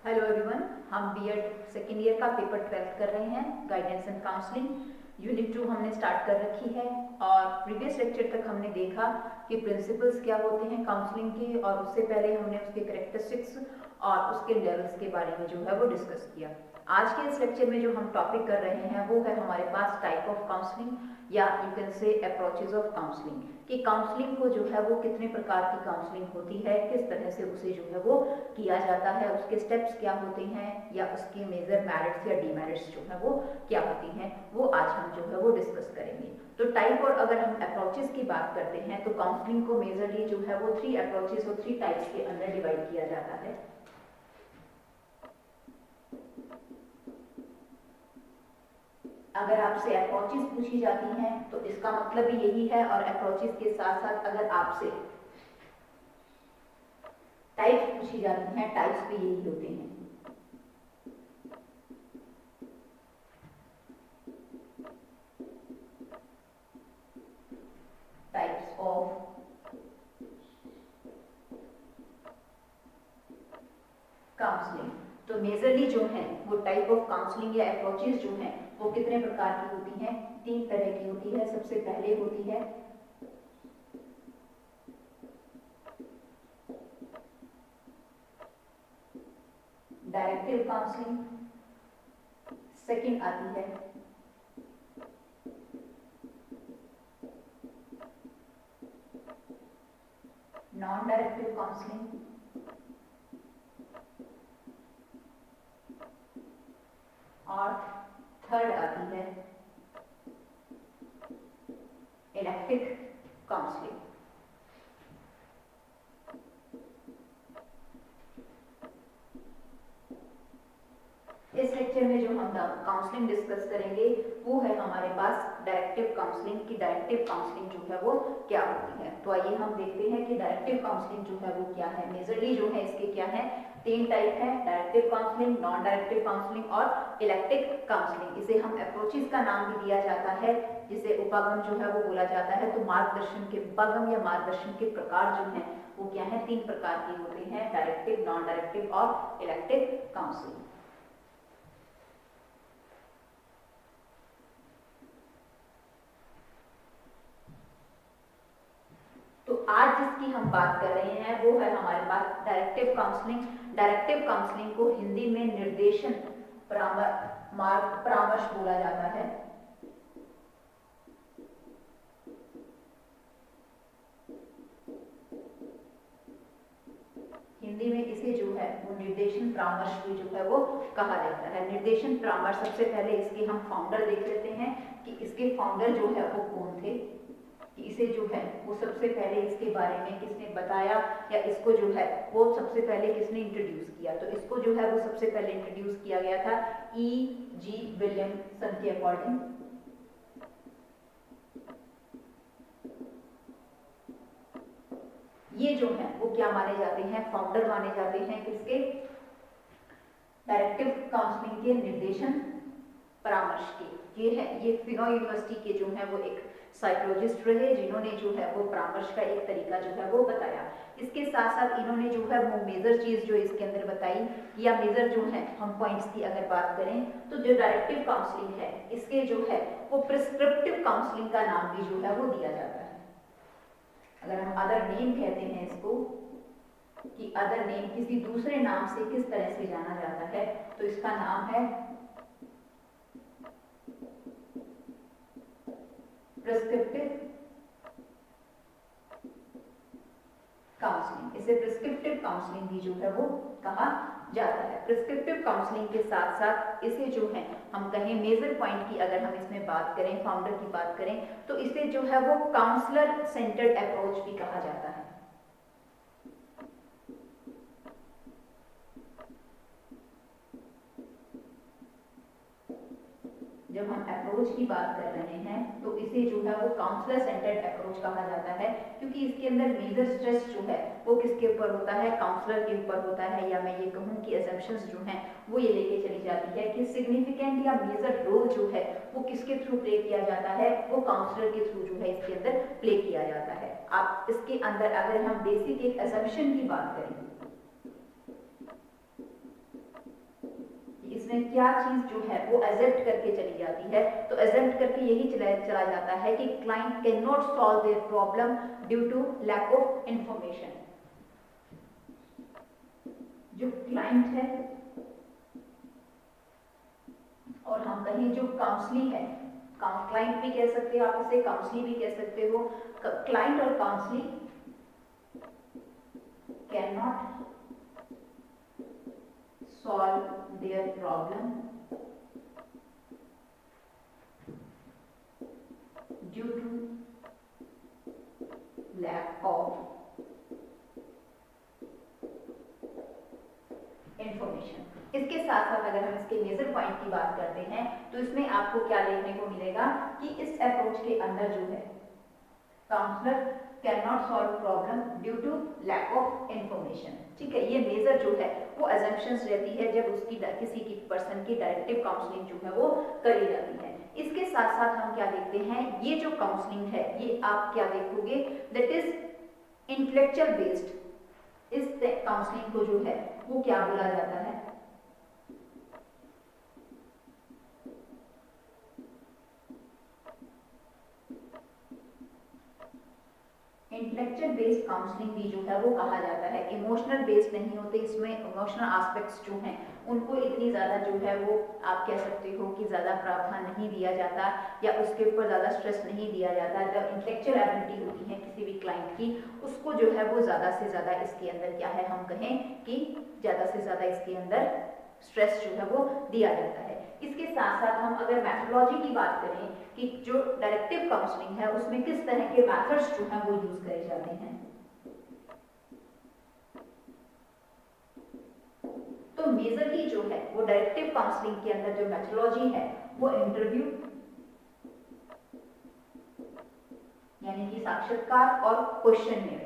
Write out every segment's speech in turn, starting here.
Hello everyone, हम BEd second year का paper 12 कर रहे हैं। गाइडेंस एंड काउंसलिंग यूनिट 2 हमने स्टार्ट कर रखी है और प्रीवियस लेक्चर तक हमने देखा कि प्रिंसिपल्स क्या होते हैं काउंसलिंग के, और उससे पहले हमने उसके कैरेक्टरिस्टिक्स और उसके लेवल्स के बारे में जो है वो डिस्कस किया। आज के इस लेक्चर में जो हम टॉपिक कर रहे हैं वो है हमारे पास टाइप ऑफ काउंसलिंग या you can say approaches of counselling, कि काउंसलिंग को जो है वो कितने प्रकार की काउंसलिंग होती है, किस तरह से उसे जो है वो किया जाता है, उसके स्टेप्स क्या होते हैं या उसके मेजर मेरिट्स या डीमेरिट्स जो है वो क्या होती हैं, वो आज हम जो है वो डिस्कस करेंगे। तो टाइप और अगर हम अप्रोचेस की बात करते हैं तो काउंसलिंग को मेजरली जो है वो 3 अप्रोचेस और 3 टाइप्स के अंदर डिवाइड किया जाता है। अगर आपसे अप्रोचेस पूछी जाती हैं तो इसका मतलब भी यही है, और अप्रोचेस के साथ साथ अगर आपसे टाइप्स पूछी जाती हैं, टाइप्स भी यही होते हैं। टाइप्स ऑफ काउंसलिंग, तो मेजरली जो है वो टाइप ऑफ काउंसलिंग या अप्रोचेस जो हैं वो कितने प्रकार की होती हैं? 3 तरह की होती है। सबसे पहले होती है डायरेक्टिव काउंसलिंग, सेकंड आती है नॉन डायरेक्टिव काउंसलिंग, और थर्ड आती है इलेक्टिव काउंसलिंग। इस लेक्चर में जो हम काउंसलिंग डिस्कस करेंगे वो है हमारे पास डायरेक्टिव काउंसलिंग, की डायरेक्टिव काउंसलिंग जो है वो क्या होती है। तो आइए हम देखते हैं कि डायरेक्टिव काउंसलिंग जो है वो क्या है। मेजरली जो है इसके क्या है, 3 टाइप है, directive counselling, non directive counselling और इलेक्टिव काउंसलिंग। इसे हम अप्रोचेस का नाम भी दिया जाता है, जिसे उपागम जो है वो बोला जाता है। तो मार्गदर्शन के उपागम या मार्गदर्शन के प्रकार जो है वो क्या है, 3 प्रकार के होते हैं, डायरेक्टिव, नॉन डायरेक्टिव और इलेक्टिव काउंसलिंग। तो आज जिसकी हम बात कर रहे हैं वो है हमारे पास डायरेक्टिव काउंसलिंग। डायरेक्टिव काउंसलिंग को हिंदी में निर्देशन परामर्श बोला जाता है। हिंदी में इसे जो है वो निर्देशन परामर्श भी जो है वो कहा जाता है। निर्देशन परामर्श, सबसे पहले इसके हम फाउंडर देख लेते हैं कि इसके फाउंडर जो है वो कौन थे, कि इसे जो है वो सबसे पहले इसके बारे में किसने बताया या इसको जो है वो सबसे पहले किसने इंट्रोड्यूस किया। तो इसको जो है वो सबसे पहले इंट्रोड्यूस किया गया था E.G. विलियमसन के अकॉर्डिंग। ये जो है वो क्या माने जाते हैं, फाउंडर माने जाते हैं किसके, डायरेक्टिव काउंसलिंग के, निर्देशन परामर्श के। ये फिनो यूनिवर्सिटी के जो है वो एक साइकोलॉजिस्ट रहे, जिन्होंने जो है वो परामर्श का एक तरीका जो है वो बताया। इसके साथ साथ इन्होंने जो है वो मेजर चीज जो इसके अंदर बताई, या मेजर जो है हम पॉइंट्स की अगर बात करें तो जो डायरेक्टिव काउंसलिंग है इसके जो है वो प्रिस्क्रिप्टिव काउंसलिंग का नाम भी जो है वो दिया जाता है। अगर हम अदर नेम कहते हैं इसको, कि अदर नेम किसी दूसरे नाम से किस तरह से जाना जाता है, तो इसका नाम है प्रिस्क्रिप्टिव काउंसलिंग। इसे प्रिस्क्रिप्टिव काउंसलिंग भी जो है वो कहा जाता है। प्रिस्क्रिप्टिव काउंसलिंग के साथ साथ इसे जो है हम कहें मेजर पॉइंट की अगर हम इसमें बात करें, फाउंडर की बात करें, तो इसे जो है वो काउंसलर सेंटर्ड अप्रोच भी कहा जाता है। जब हम अप्रोच की बात कर रहे हैं तो इसे जो है वो काउंसलर सेंटर्ड अप्रोच कहा जाता है, क्योंकि इसके अंदर मेजर स्ट्रेस जो है वो किसके ऊपर होता है, काउंसलर के ऊपर होता है। या मैं ये कहूँ कि असम्पशंस जो हैं वो ये लेके चली जाती है कि सिग्निफिकेंट या मेजर रोल जो है वो किसके थ्रू प्ले किया जाता है, वो काउंसलर के थ्रू जो है इसके अंदर प्ले किया जाता है। आप इसके अंदर अगर हम बेसिक एक असम्पशन की बात करें, इसमें क्या चीज जो है वो एजेप्ट करके चली जाती है, तो एजेप्ट करके यही चला जाता है कि client can not solve their problem due to lack of information. जो क्लाइंट है और हम कहें जो काउंसलिंग है, क्लाइंट भी कह सकते हो आप इसे, काउंसलिंग भी कह सकते हो। क्लाइंट और counselling can not solve their problem due to lack of information। इसके साथ साथ अगर हम इसके मेजर पॉइंट की बात करते हैं तो इसमें आपको क्या देखने को मिलेगा कि इस अप्रोच के अंदर जो है counsellor can not solve problem due to lack of information. ठीक है, ये मेजर जो है वो अजम्पशंस रहती है जब उसकी किसी की पर्सन की डायरेक्टिव काउंसलिंग जो है वो करी जाती है। इसके साथ साथ हम क्या देखते हैं, ये जो काउंसलिंग है ये आप क्या देखोगे, दैट इज इंटेलेक्चुअल बेस्ड। इस काउंसलिंग को जो है वो क्या बोला जाता है, इंटेलेक्चुअल बेस्ड काउंसलिंग भी जो है वो कहा जाता है। इमोशनल बेस्ड नहीं होते, इसमें इमोशनल एस्पेक्ट्स जो हैं उनको इतनी ज़्यादा जो है वो आप कह सकते हो कि ज़्यादा प्रावधान नहीं दिया जाता या उसके ऊपर ज़्यादा स्ट्रेस नहीं दिया जाता। जब इंटेलेक्चुअल एबिलिटी होती है किसी भी क्लाइंट की, उसको जो है वो ज़्यादा से ज़्यादा इसके अंदर क्या है, हम कहें कि ज़्यादा से ज़्यादा इसके अंदर स्ट्रेस जो है वो दिया जाता है। इसके साथ साथ हम अगर मेथोडोलॉजी की बात करें कि जो डायरेक्टिव काउंसलिंग है उसमें किस तरह के मेथड्स जो हैं वो यूज करे जाते हैं, तो मेजरली जो है वो डायरेक्टिव काउंसलिंग के अंदर जो मेथोडोलॉजी है वो इंटरव्यू यानी कि साक्षात्कार और क्वेश्चनियर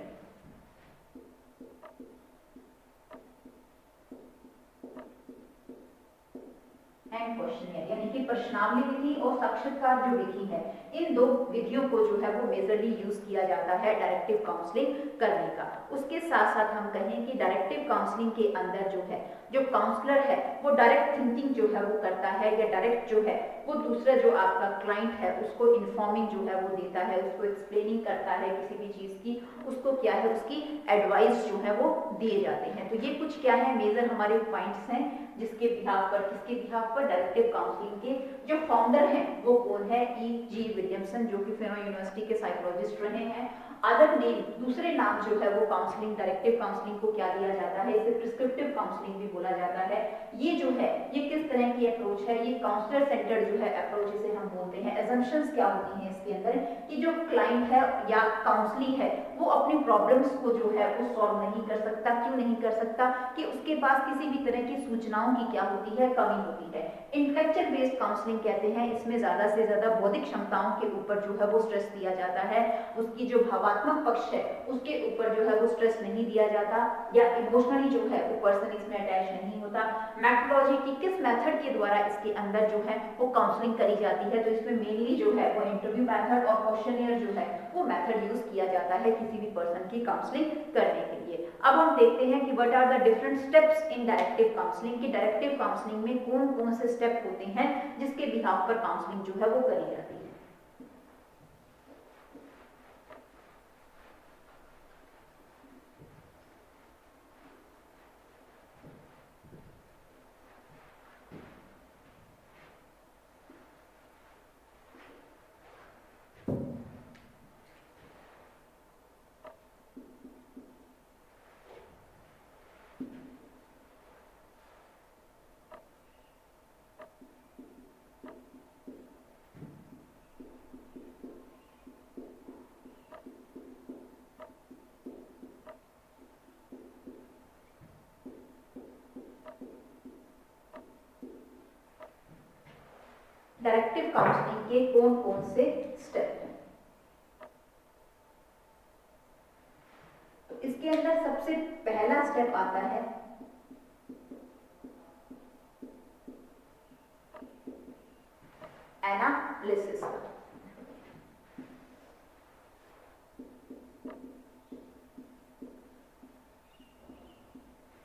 एंड क्वेश्चनियर यानी कि प्रश्नावली विधि और साक्षात्कार जो विधि है, इन दो विधियों को जो है वो मेजरली यूज किया जाता है डायरेक्टिव काउंसलिंग करने का। उसके साथ साथ हम कहें कि डायरेक्टिव काउंसलिंग के अंदर जो है जो काउंसलर है वो डायरेक्ट थिंकिंग जो है वो करता है या डायरेक्ट जो है वो दूसरा जो आपका क्लाइंट है उसको इन्फॉर्मिंग जो है वो देता है, उसको एक्सप्लेनिंग करता है किसी भी चीज की, उसको क्या है उसकी एडवाइस जो है वो दिए जाते हैं। तो ये कुछ क्या है मेजर हमारे पॉइंट्स हैं जिसके बिहाफ पर, किसके बिहाफ पर, डायरेक्टिव काउंसलिंग के जो फाउंडर हैं वो कौन है, E.G. विलियमसन, जो कि फेनो यूनिवर्सिटी के साइकोलॉजिस्ट रहे हैं। अदर नेम, दूसरे नाम जो है वो काउंसलिंग, डायरेक्टिव काउंसलिंग को क्या दिया जाता है, इसे प्रिस्क्रिप्टिव काउंसलिंग भी बोला जाता है। ये जो है ये किस तरह की अप्रोच है, ये काउंसलर सेंटर्ड जो है अप्रोच इसे हम बोलते हैं। एजम्पशंस क्या होती हैं इसके अंदर कि जो क्लाइंट है या काउंसलिंग है वो अपनी प्रॉब्लम्स को जो है वो सॉल्व नहीं कर सकता। क्यों नहीं कर सकता, कि उसके पास किसी भी तरह की सूचनाओं की क्या होती है, कमी होती है। इंटेलेक्चुअल बेस्ड काउंसलिंग कहते हैं इसमें ज्यादा से ज्यादा बौद्धिक क्षमताओं के ऊपर जो है वो स्ट्रेस दिया जाता है, उसकी जो भावात्मक पक्ष है उसके ऊपर जो है वो स्ट्रेस नहीं दिया जाता, या इमोशनली जो है वो पर्सन इसमें अटैच नहीं होता। मेथोडोलॉजी की किस मेथड के द्वारा इसके अंदर जो है वो काउंसलिंग करी जाती है, तो इसमें मेनली जो है वो इंटरव्यू मेथड और क्वेश्चनियर जो है वो मेथड यूज किया जाता है किसी भी पर्सन की काउंसलिंग करने के लिए। अब हम देखते हैं कि what are the different steps in directive counselling, की डायरेक्टिव काउंसलिंग में कौन कौन से स्टेप होते हैं जिसके बिहाफ पर काउंसलिंग जो है वो करी जाती है। डायरेक्टिव काउंसलिंग के कौन कौन से स्टेप हैं, तो इसके अंदर सबसे पहला स्टेप आता है एनालिसिस।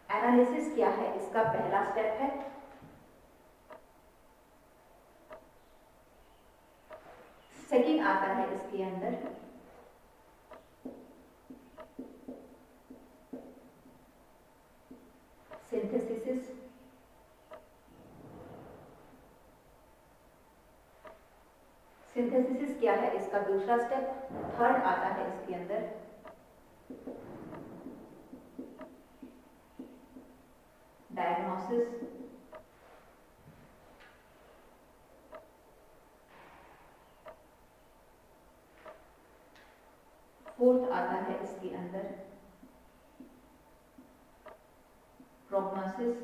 एनालिसिस क्या है, इसका पहला स्टेप है आता है इसके अंदर सिंथेसिस। सिंथेसिस क्या है इसका दूसरा स्टेप। थर्ड आता है इसके अंदर डायग्नोसिस। फोर्थ आता है इसके अंदर प्रोग्नोसिस।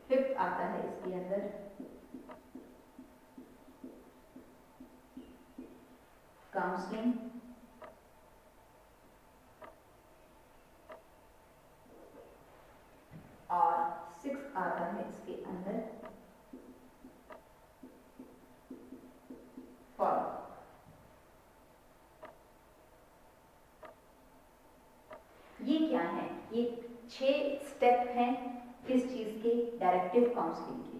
फिफ्थ आता है इसके अंदर काउंसलिंग। और सिक्स्थ आता है इसके अंदर फॉलो। ये क्या है, ये 6 स्टेप हैं किस चीज के, डायरेक्टिव काउंसलिंग के।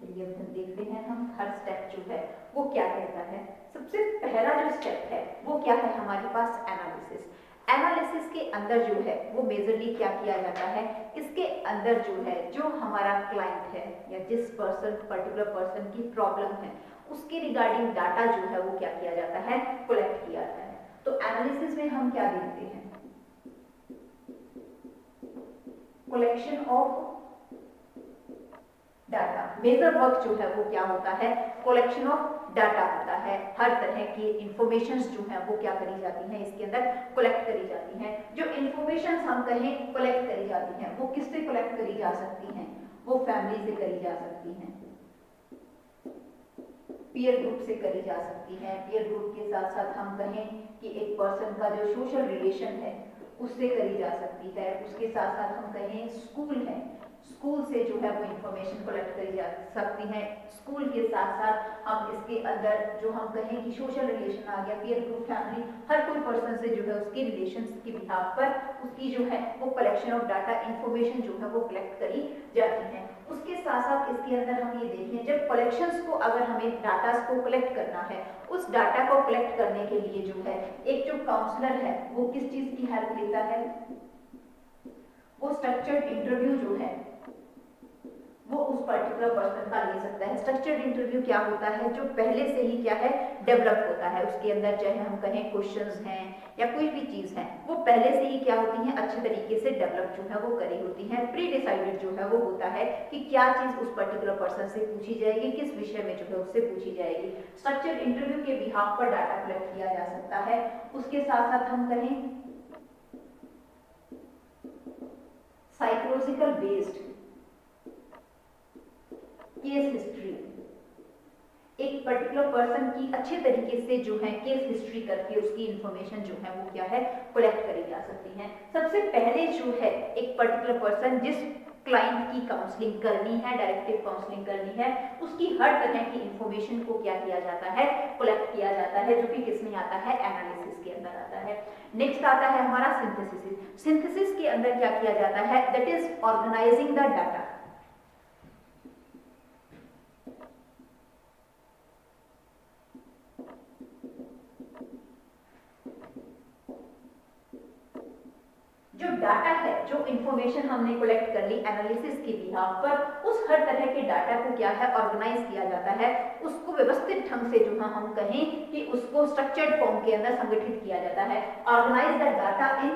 चलिए अब देखते हैं हम हर स्टेप जो है वो क्या कहता है। सबसे पहला जो स्टेप है वो क्या है हमारे पास, एनालिसिस। एनालिसिस के अंदर जो है वो मेजरली क्या किया जाता है, इसके अंदर जो है जो हमारा क्लाइंट है या जिस पर्टिकुलर पर्सन की प्रॉब्लम है उसके रिगार्डिंग डाटा जो है वो क्या किया जाता है, कलेक्ट किया जाता है। तो एनालिसिस में हम क्या देखते हैं, collection of data. Major work जो है वो क्या होता है, कलेक्शन ऑफ डाटा होता है। हर तरह की इंफॉर्मेशंस जो है वो क्या करी जाती हैं, इसके अंदर कलेक्ट करी जाती हैं। जो इंफॉर्मेशंस हम कहें कलेक्ट करी जाती हैं वो किससे कलेक्ट करी जा सकती हैं, वो फैमिली से करी जा सकती हैं, पीयर ग्रुप से करी जा सकती है। पीयर ग्रुप के साथ साथ हम कहें कि एक पर्सन का जो सोशल रिलेशन है उससे करी जा सकती है। उसके साथ साथ हम कहें स्कूल है, स्कूल से जो है वो इंफॉर्मेशन कलेक्ट करी जा सकती है। स्कूल के साथ साथ हम इसके अंदर जो हम कहें कि सोशल रिलेशन आ गया, पीयर ग्रुप, फैमिली, हर कोई पर्सन से जो है उसके रिलेशन के बिहाफ पर उसकी जो है वो कलेक्शन ऑफ डाटा इंफॉर्मेशन जो है वो कलेक्ट करी जाती है। उसके साथ साथ इसके अंदर हम ये देखें, जब कलेक्शंस को अगर हमें डाटा को कलेक्ट करना है, उस डाटा को कलेक्ट करने के लिए जो है एक जो काउंसलर है वो किस चीज की हेल्प लेता है, वो स्ट्रक्चर्ड इंटरव्यू जो है वो उस पर्टिकुलर पर्सन का ले सकता है। स्ट्रक्चर्ड इंटरव्यू क्या होता है, जो पहले से ही क्या है डेवलप होता है। उसके अंदर चाहे हम कहें क्वेश्चंस हैं या कोई भी चीज है वो पहले से ही क्या होती है, अच्छे तरीके से डेवलप जो है वो करी होती है। प्री डिसाइडेड जो है वो होता है कि क्या चीज उस पर्टिकुलर पर्सन से पूछी जाएगी, किस विषय में जो है उससे पूछी जाएगी। स्ट्रक्चर्ड इंटरव्यू के बिहाफ पर डाटा कलेक्ट किया जा सकता है। उसके साथ साथ हम कहें साइकोलॉजिकल बेस्ड केस हिस्ट्री, एक पर्टिकुलर पर्सन की अच्छे तरीके से जो है केस हिस्ट्री करके उसकी इंफॉर्मेशन जो है वो क्या है कलेक्ट करी जा सकती है। सबसे पहले जो है एक पर्टिकुलर पर्सन जिस क्लाइंट की काउंसलिंग करनी है, डायरेक्टिव काउंसलिंग करनी है, उसकी हर तरह की इंफॉर्मेशन को क्या किया जाता है, कलेक्ट किया जाता है, जो कि किसमें आता है, एनालिसिस के अंदर आता है। नेक्स्ट आता है हमारा सिंथेसिस। सिंथेसिस के अंदर क्या किया जाता है, that is organising the data. जो डाटा है, जो इंफॉर्मेशन हमने कलेक्ट कर ली एनालिसिस के बिहाफ पर, उस हर तरह के डाटा को क्या है ऑर्गेनाइज किया जाता है। उसको व्यवस्थित ढंग से जो है हम कहें कि उसको स्ट्रक्चर्ड फॉर्म के अंदर संगठित किया जाता है। Organise the data in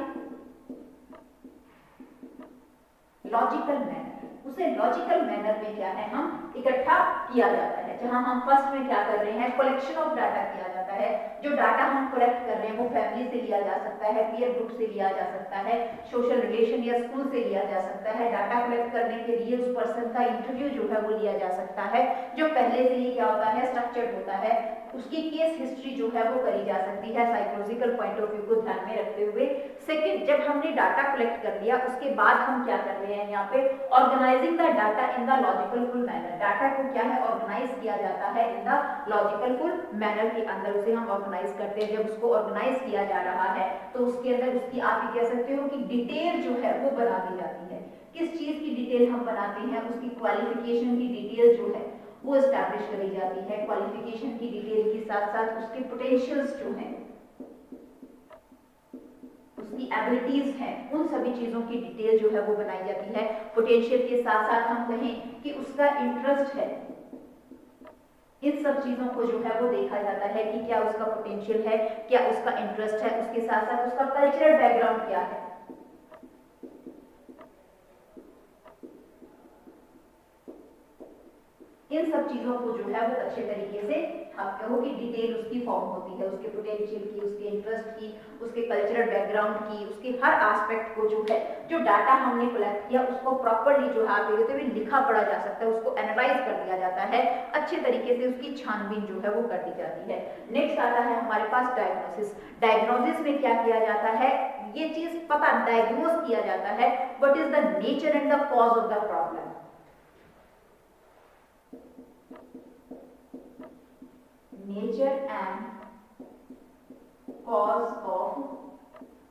logical manner, उसे लॉजिकल मैनर में क्या है हम इकट्ठा किया जाता है। जहां हम फर्स्ट में क्या कर रहे हैं, कलेक्शन ऑफ डाटा किया जाता है। जो डाटा हम कलेक्ट कर रहे हैं वो फैमिली से लिया जा सकता है, पीयर ग्रुप से लिया जा सकता है, सोशल रिलेशन या स्कूल से लिया जा सकता है। डाटा कलेक्ट करने के लिए उस पर्सन का इंटरव्यू जो है वो लिया जा सकता है, जो पहले से ही क्या होता है, स्ट्रक्चर्ड होता है। उसकी केस हिस्ट्री जो है वो करी जा सकती है साइकोलॉजिकल पॉइंट ऑफ व्यू को ध्यान में रखते हुए। सेकंड, जब हमने डाटा कलेक्ट कर लिया उसके बाद हम क्या कर रहे हैं यहाँ पे, organising the data in the logical full manner. Data को क्या है ऑर्गेनाइज किया जाता है in the logical full manner के अंदर, उसे हम ऑर्गेनाइज करते हैं। जब उसको ऑर्गेनाइज किया जा रहा है तो उसके अंदर उसकी आप ये कह सकते हो कि डिटेल जो है वो बना दी जाती है। किस चीज की डिटेल हम बनाते हैं, उसकी क्वालिफिकेशन की डिटेल जो है वो एस्टैब्लिश करी जाती है। क्वालिफिकेशन की डिटेल के साथ साथ उसके पोटेंशियल्स जो हैं, उसकी एबिलिटीज हैं, उन सभी चीजों की डिटेल जो है वो बनाई जाती है। पोटेंशियल के साथ साथ हम कहें कि उसका इंटरेस्ट है, इन सब चीजों को जो है वो देखा जाता है कि क्या उसका पोटेंशियल है, क्या उसका इंटरेस्ट है, उसके साथ साथ उसका कल्चरल बैकग्राउंड क्या है। इन सब चीजों को जो है वो अच्छे तरीके से आप कहो कि डिटेल उसकी फॉर्म होती है, उसके पोटेंशियल की, उसके इंटरेस्ट की, उसके कल्चरल बैकग्राउंड की, उसके हर एस्पेक्ट को जो है, जो डाटा हमने कलेक्ट किया उसको प्रॉपर्ली जो है आप कहते हुए लिखा पढ़ा जा सकता है, उसको एनालाइज कर दिया जाता है, अच्छे तरीके से उसकी छानबीन जो है वो कर दी जाती है। नेक्स्ट आता है हमारे पास डायग्नोसिस। डायग्नोसिस में क्या किया जाता है, ये चीज पता डायग्नोज किया जाता है what is the nature and the cause of the problem. Nature and cause of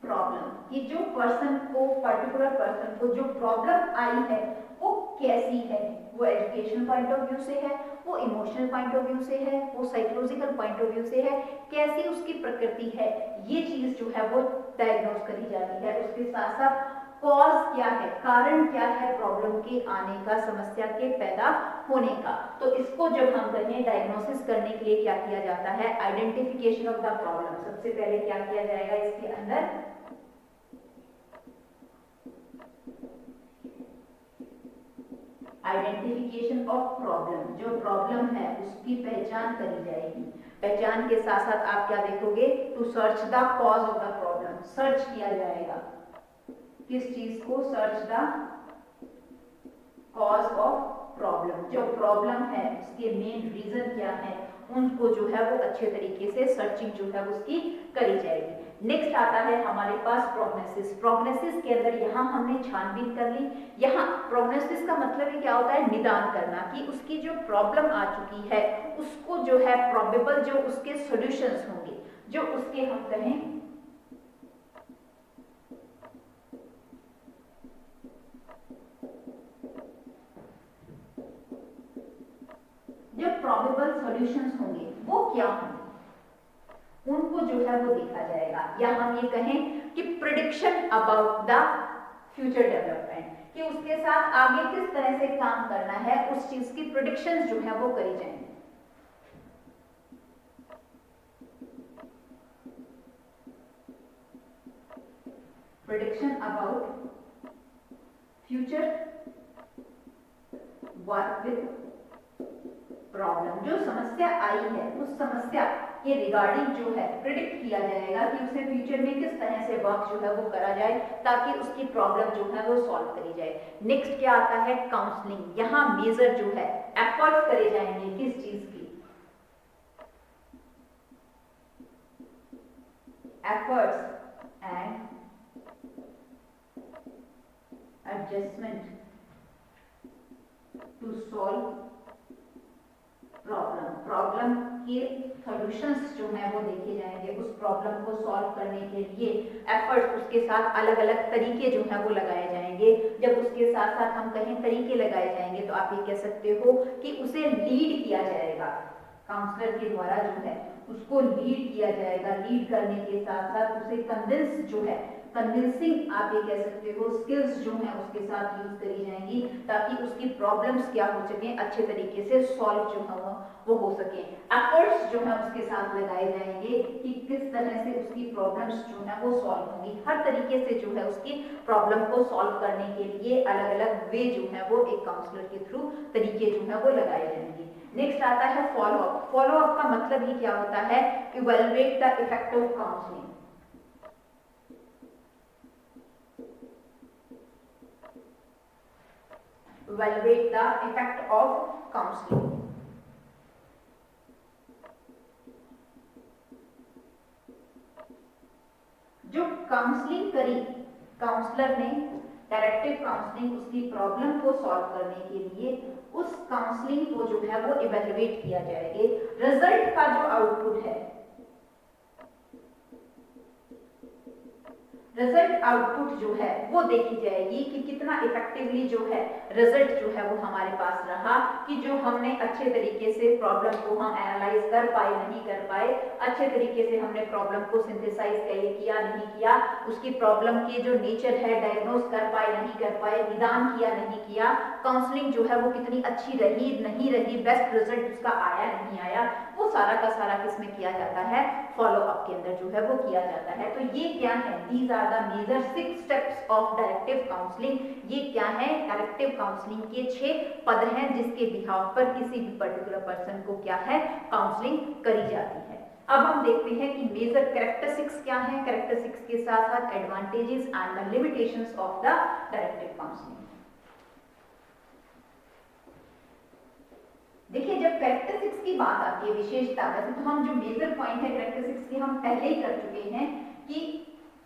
problem, कि जो पर्सन को, पर्टिकुलर पर्सन को जो प्रॉब्लम आई है वो कैसी है, वो एजुकेशन पॉइंट ऑफ व्यू से है, वो इमोशनल पॉइंट ऑफ व्यू से है, वो साइकोलॉजिकल पॉइंट ऑफ व्यू से है, कैसी उसकी प्रकृति है, ये चीज जो है वो डायग्नोज करी जाती है। उसके साथ साथ कॉज क्या है, कारण क्या है प्रॉब्लम के आने का, समस्या के पैदा होने का। तो इसको जब हम कहें डायग्नोसिस करने के लिए क्या किया जाता है, आइडेंटिफिकेशन ऑफ द प्रॉब्लम। सबसे पहले क्या किया जाएगा इसके अंदर, आइडेंटिफिकेशन ऑफ प्रॉब्लम, जो प्रॉब्लम है उसकी पहचान करी जाएगी। पहचान के साथ साथ आप क्या देखोगे, to search the cause of the problem, search किया जाएगा किस चीज को, search the cause of problem, जो प्रॉब्लम है उसके मेन रीजन क्या है, उनको जो है वो अच्छे तरीके से सर्चिंग जो है उसकी करी जाएगी। नेक्स्ट आता है हमारे पास प्रोग्नोसिस। प्रोग्नोसिस के अंदर यहाँ हमने छानबीन कर ली। यहाँ प्रोग्नोसिस का मतलब ही क्या होता है, निदान करना, कि उसकी जो प्रॉब्लम आ चुकी है उसको जो है प्रोबेबल जो उसके सॉल्यूशंस होंगे, जो उसके हम कहें जो प्रोबेबल सॉल्यूशंस होंगे वो क्या होंगे, उनको जो है वो देखा जाएगा। या हम ये कहें कि prediction about the future development, कि उसके साथ आगे किस तरह से काम करना है, उस चीज की प्रिडिक्शंस जो है वो करी जाएंगी। Prediction about future work with problem, जो समस्या आई है उस समस्या के रिगार्डिंग जो है प्रिडिक्ट किया जाएगा कि उसे फ्यूचर में किस तरह से वर्क जो है वो करा जाए ताकि उसकी प्रॉब्लम जो है वो सॉल्व करी जाए। नेक्स्ट क्या आता है, काउंसलिंग। यहाँ मेजर जो है एफर्ट करे जाएंगे किस चीज की, efforts and adjustment to solve problem. Problem के सॉल्यूशंस जो है वो देखे जाएंगे, उस प्रॉब्लम को सॉल्व करने के लिए एफर्ट्स, उसके साथ अलग अलग तरीके जो है वो लगाए जाएंगे। जब उसके साथ साथ हम कहें तरीके लगाए जाएंगे तो आप ये कह सकते हो कि उसे लीड किया जाएगा, काउंसलर के द्वारा जो है उसको लीड किया जाएगा। लीड करने के साथ साथ उसे कन्विंस जो है, कन्विंसिंग आप ये कह सकते हो स्किल्स जो हैं उसके साथ यूज करी जाएंगी ताकि उसकी प्रॉब्लम्स क्या हो सके, अच्छे तरीके से सॉल्व जो है वो हो सके। एफर्ट्स जो है उसके साथ लगाए जाएंगे कि किस तरह से उसकी प्रॉब्लम्स जो है वो सॉल्व होंगी। हर तरीके से जो है उसकी प्रॉब्लम को सॉल्व करने के लिए अलग अलग वे जो है वो एक काउंसलर के थ्रू तरीके जो है वो लगाए जाएंगे। नेक्स्ट आता है फॉलो अप। फॉलो अप का मतलब ही क्या होता है, evaluate the effect of counselling. evaluate the effect of counseling। जो काउंसलिंग करी काउंसलर ने, डायरेक्टिव काउंसलिंग, उसकी प्रॉब्लम को सॉल्व करने के लिए उस काउंसलिंग को जो है वो इवेल्युएट किया जाएगा। रिजल्ट का जो आउटपुट है, रिजल्ट आउटपुट जो है वो देखी जाएगी कि कितना इफेक्टिवली जो है रिजल्ट जो है वो हमारे पास रहा, कि जो हमने अच्छे तरीके से प्रॉब्लम को हम एनालाइज कर पाए नहीं कर पाए, अच्छे तरीके से हमने प्रॉब्लम को सिंथेसाइज किया नहीं किया, उसकी प्रॉब्लम की जो नेचर है डायग्नोज कर पाए नहीं कर पाए, निदान किया नहीं किया, काउंसलिंग जो है वो कितनी अच्छी रही नहीं रही, बेस्ट रिजल्ट उसका आया नहीं आया, वो सारा का सारा किसमें किया जाता है, फॉलो अप के अंदर जो है वो किया जाता है। तो ये क्या है, these are the major 6 steps of directive counselling. ये क्या है, डायरेक्टिव काउंसलिंग के 6 पद हैं जिसके बिहाफ पर किसी भी पर्टिकुलर पर्सन को क्या है, काउंसलिंग करी जाती है। अब हम देखते हैं कि मेजर कैरेक्टरिस्टिक्स क्या है, कैरेक्टरिस्टिक्स के साथ साथ advantages and the limitations of the directive counselling. देखिए, जब कैरेक्टरिस्टिक्स की बात आती है, विशेषता, वैसे तो हम जो मेजर पॉइंट है कैरेक्टरिस्टिक्स के हम पहले ही कर चुके हैं कि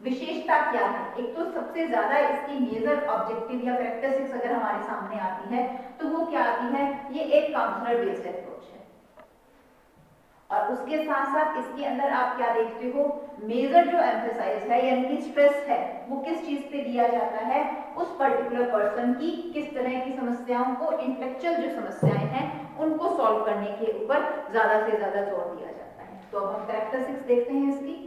विशेषता क्या है। एक तो सबसे ज्यादा इसकी मेजर ऑब्जेक्टिव या कैरेक्टरिस्टिक्स अगर हमारे सामने आती है तो वो क्या आती है, ये एक काउंसलर बेस्ड अप्रोच है। और उसके साथ साथ इसके अंदर आप क्या देखते हो, मेजर जो एम्फेसाइज है यानी कि स्ट्रेस है वो किस चीज पे दिया जाता है, उस पर्टिकुलर पर्सन की किस तरह की समस्याओं को, इंटेलेक्चुअल जो समस्याएं हैं उनको सॉल्व करने के ऊपर ज्यादा से ज्यादा जोर दिया जाता है। तो अब हम कैरेक्टरिस्टिक्स देखते हैं इसकी।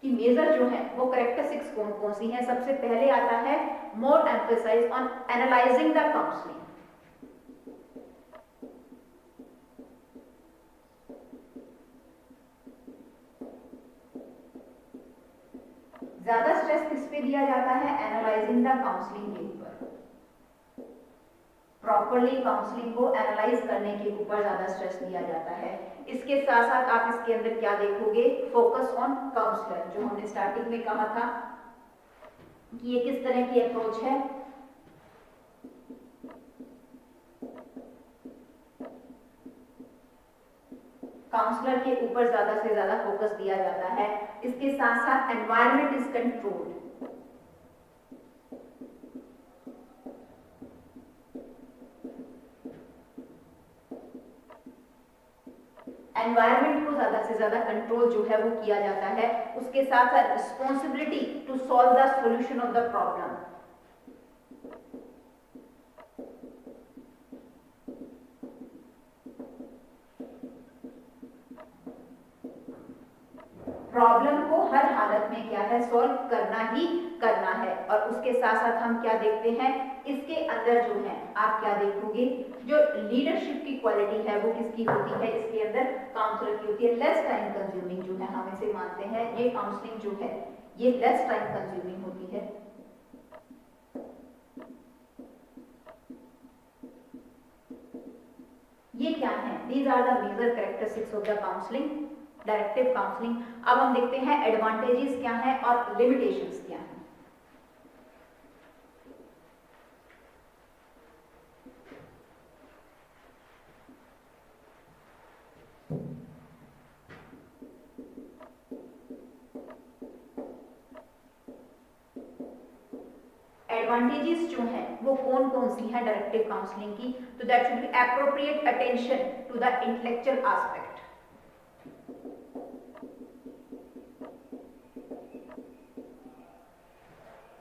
कि मेजर जो है वो कैरेक्टरिस्टिक्स कौन कौन सी हैं। सबसे पहले आता है more emphasise on analysing the counselling. ज्यादा स्ट्रेस किस पे दिया जाता है, एनालाइजिंग द काउंसलिंग के ऊपर। प्रॉपरली काउंसलिंग को एनालाइज करने के ऊपर ज्यादा स्ट्रेस दिया जाता है। इसके साथ साथ आप इसके अंदर क्या देखोगे, फोकस ऑन काउंसलर, जो हमने स्टार्टिंग में कहा था कि ये किस तरह की अप्रोच है, काउंसलर के ऊपर ज्यादा से ज्यादा फोकस दिया जाता है। इसके साथ साथ एनवायरनमेंट इज कंट्रोल्ड। एनवायरनमेंट को ज्यादा से ज्यादा कंट्रोल जो है वो किया जाता है। उसके साथ साथ responsibility to solve the solution of the problem. Problem को हर हालत में क्या है, सॉल्व करना ही करना है। और उसके साथ साथ हम क्या देखते हैं, इसके अंदर जो है आप क्या देखोगे, जो लीडरशिप की क्वालिटी है वो किसकी होती है, इसके अंदर काउंसलर की होती है। लेस टाइम कंज्यूमिंग जो है, हम इसे मानते हैं ये काउंसलिंग जो है ये लेस टाइम कंज्यूमिंग होती है। ये क्या है, these are the major characteristics of the counselling, directive counselling. अब हम देखते हैं एडवांटेजेस क्या हैं और लिमिटेशंस क्या हैं। एडवांटेजेस जो हैं वो कौन कौन सी हैं डायरेक्टिव काउंसलिंग की, तो that should be appropriate attention to the intellectual aspect.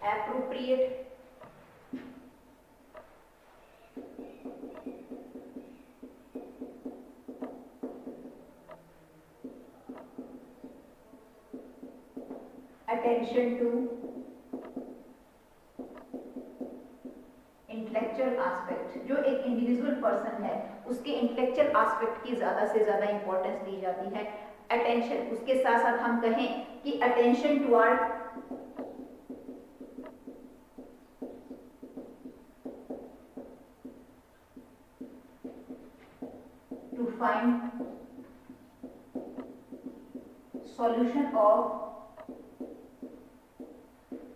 Appropriate attention to intellectual aspect. जो एक इंडिविजुअल पर्सन है उसके इंटेलेक्चुअल एस्पेक्ट की ज्यादा से ज्यादा इंपॉर्टेंस दी जाती है। अटेंशन, उसके साथ साथ हम कहें कि attention toward to find solution of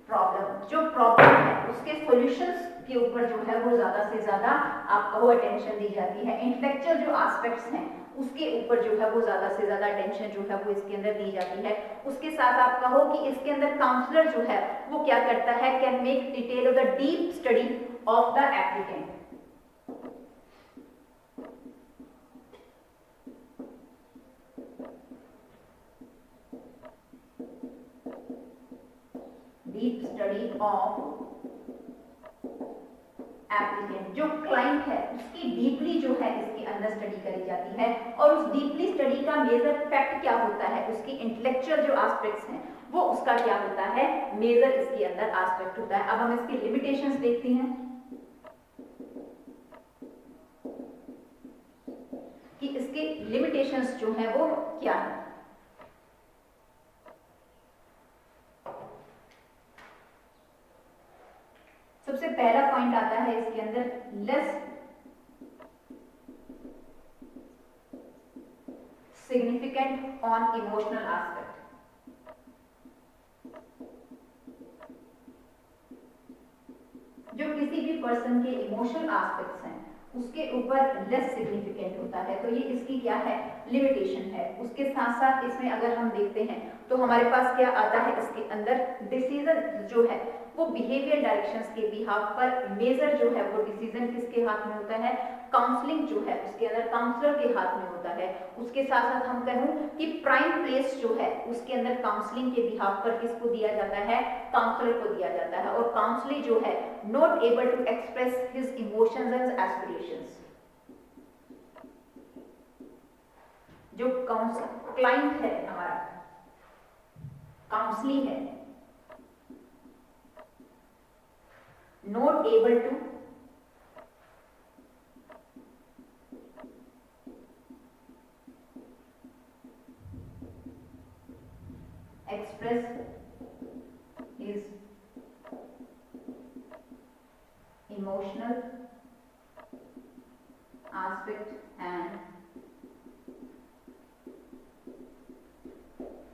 problem. जो प्रॉब्लम है उसके सॉल्यूशंस के ऊपर जो है वो ज्यादा से ज्यादा आपको अटेंशन दी जाती है। इंटेलेक्चुअल जो एस्पेक्ट्स हैं उसके ऊपर जो है वो ज्यादा से ज्यादा अटेंशन जो है वो इसके अंदर दी जाती है। उसके साथ आप कहो कि इसके अंदर काउंसलर जो है वो क्या करता है, can make detail of the deep study of the applicant. Deep study of applicant, जो क्लाइंट है उसकी डीपली जो है इसके अंदर स्टडी करी जाती है। और उस डीपली स्टडी का मेजर फैक्ट क्या होता है, उसकी इंटेलेक्चुअल जो एस्पेक्ट्स हैं वो उसका क्या होता है, मेजर इसके अंदर एस्पेक्ट होता है। अब हम इसकी लिमिटेशंस देखते हैं कि इसके लिमिटेशंस जो है वो क्या है। सबसे पहला पॉइंट आता है इसके अंदर less significant on emotional aspect. जो किसी भी पर्सन के इमोशनल एस्पेक्ट्स हैं उसके ऊपर लेस सिग्निफिकेंट होता है, तो ये इसकी क्या है, लिमिटेशन है। उसके साथ साथ इसमें अगर हम देखते हैं तो हमारे पास क्या आता है इसके अंदर, डिसीजन जो है वो बिहेवियर डायरेक्शंस के बिहाफ पर मेजर जो है वो डिसीजन किसके हाथ में होता है, काउंसलिंग जो है उसके अंदर काउंसलर के हाथ में होता है। उसके साथ साथ हम कहूं कि प्राइम प्लेस जो है उसके अंदर काउंसलिंग के बिहाफ पर किसको दिया जाता है, काउंसलर को दिया जाता है। और काउंसलर जो है not able to express his emotions and aspirations. जो क्लाइंट है हमारा, काउंसली है, not able to express his emotional aspect and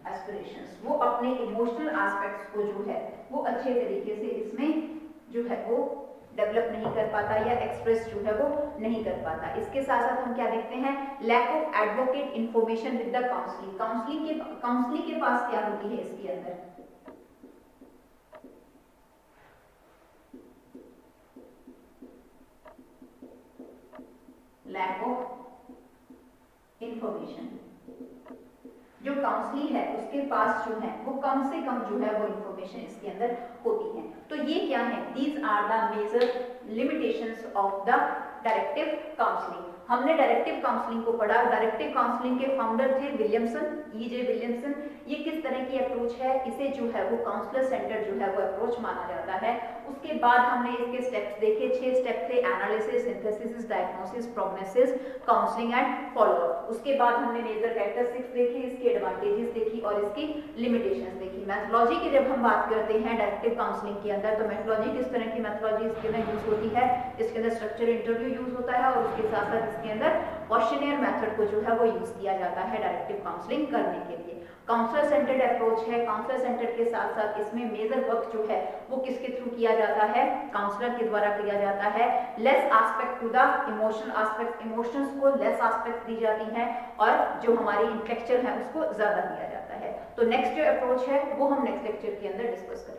aspirations। वो अपने इमोशनल एस्पेक्ट्स को जो है वो अच्छे तरीके से इसमें जो है वो डेवलप नहीं कर पाता या एक्सप्रेस जो है वो नहीं कर पाता। इसके साथ साथ हम क्या देखते हैं, lack of advocate information with the counselling. Counselling के पास क्या होती है इसके अंदर, लैक ऑफ इंफॉर्मेशन। जो काउंसलिंग है उसके पास जो है वो कम से कम जो है वो इंफॉर्मेशन इसके अंदर होती है। तो ये क्या है, these are the major limitations of the directive counselling. हमने डायरेक्टिव काउंसलिंग को पढ़ा। डायरेक्टिव काउंसलिंग के फाउंडर थे विलियमसन, E.J. विलियमसन। ये किस तरह की अप्रोच है, इसे जो है वो काउंसलर सेंटर जो है वो अप्रोच माना जाता है। उसके बाद हमने इसके स्टेप्स देखे, 6 स्टेप थे, analysis, synthesis, diagnosis, prognosis, counselling and follow up. उसके बाद हमने मेजर कैरेक्टरिस्टिक्स देखी, इसके एडवांटेजेस देखी और इसकी लिमिटेशंस देखी। मेथोडोलॉजी की जब हम बात करते हैं डायरेक्टिव काउंसलिंग के अंदर, तो मेथोडोलॉजी किस तरह की मेथोडोलॉजी इसके अंदर यूज होती है, इसके अंदर स्ट्रक्चर इंटरव्यू यूज होता है और उसके साथ साथ इसके अंदर क्वेश्चनियर मेथड को जो है वो यूज किया जाता है डायरेक्टिव काउंसलिंग करने के लिए। काउंसलर सेंटर्ड अप्रोच है। काउंसलर सेंटर के साथ साथ इसमें मेजर वर्क जो है वो किसके थ्रू किया जाता है, काउंसलर के द्वारा किया जाता है। Less aspect to the emotional aspect, emotions को लेस एस्पेक्ट दी जाती है और जो हमारी इंटेलेक्चुअल है उसको ज्यादा दिया जाता है। तो नेक्स्ट जो अप्रोच है वो हम नेक्स्ट लेक्चर के अंदर डिस्कस करेंगे।